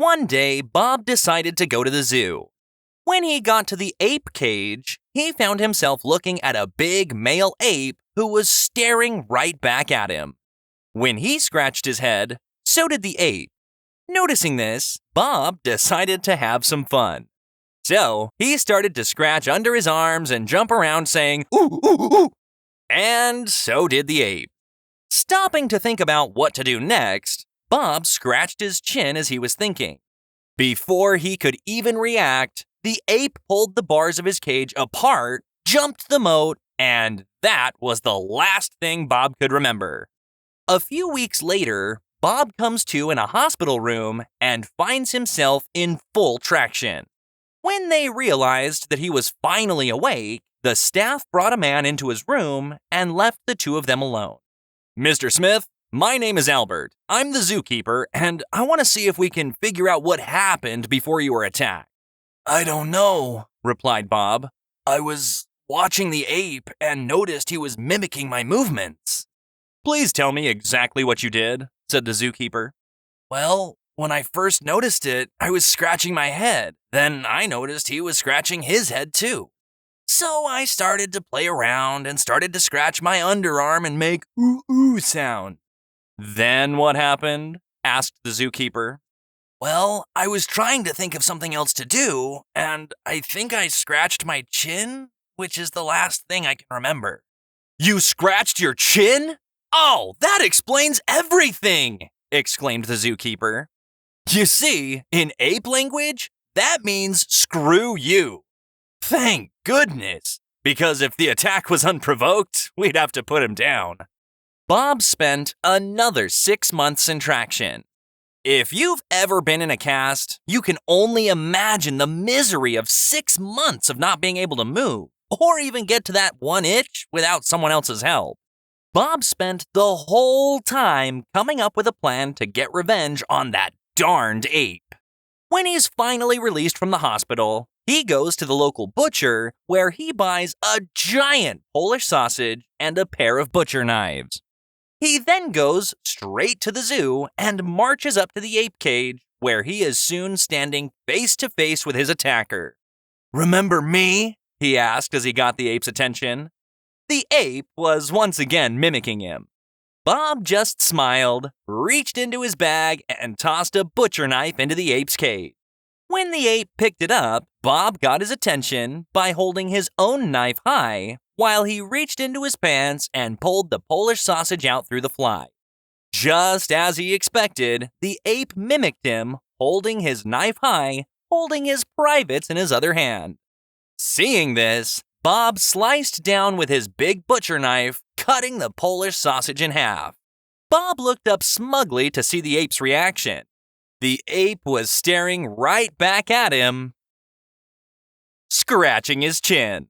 One day, Bob decided to go to the zoo. When he got to the ape cage, he found himself looking at a big male ape who was staring right back at him. When he scratched his head, so did the ape. Noticing this, Bob decided to have some fun. So, he started to scratch under his arms and jump around saying, "Ooh, ooh, ooh." And so did the ape. Stopping to think about what to do next, Bob scratched his chin as he was thinking. Before he could even react, the ape pulled the bars of his cage apart, jumped the moat, and that was the last thing Bob could remember. A few weeks later, Bob comes to in a hospital room and finds himself in full traction. When they realized that he was finally awake, the staff brought a man into his room and left the two of them alone. "Mr. Smith, my name is Albert. I'm the zookeeper, and I want to see if we can figure out what happened before you were attacked." "I don't know," replied Bob. "I was watching the ape and noticed he was mimicking my movements." "Please tell me exactly what you did," said the zookeeper. "Well, when I first noticed it, I was scratching my head. Then I noticed he was scratching his head too. So I started to play around and started to scratch my underarm and make ooh ooh sound." "Then what happened?" asked the zookeeper. "Well, I was trying to think of something else to do, and I think I scratched my chin, which is the last thing I can remember." "You scratched your chin? Oh, that explains everything!" exclaimed the zookeeper. "You see, in ape language, that means screw you." "Thank goodness, because if the attack was unprovoked, we'd have to put him down." Bob spent another 6 months in traction. If you've ever been in a cast, you can only imagine the misery of 6 months of not being able to move, or even get to that one itch without someone else's help. Bob spent the whole time coming up with a plan to get revenge on that darned ape. When he's finally released from the hospital, he goes to the local butcher where he buys a giant Polish sausage and a pair of butcher knives. He then goes straight to the zoo and marches up to the ape cage, where he is soon standing face to face with his attacker. "Remember me?" he asked as he got the ape's attention. The ape was once again mimicking him. Bob just smiled, reached into his bag, and tossed a butcher knife into the ape's cage. When the ape picked it up, Bob got his attention by holding his own knife high while he reached into his pants and pulled the Polish sausage out through the fly. Just as he expected, the ape mimicked him, holding his knife high, holding his privates in his other hand. Seeing this, Bob sliced down with his big butcher knife, cutting the Polish sausage in half. Bob looked up smugly to see the ape's reaction. The ape was staring right back at him, scratching his chin.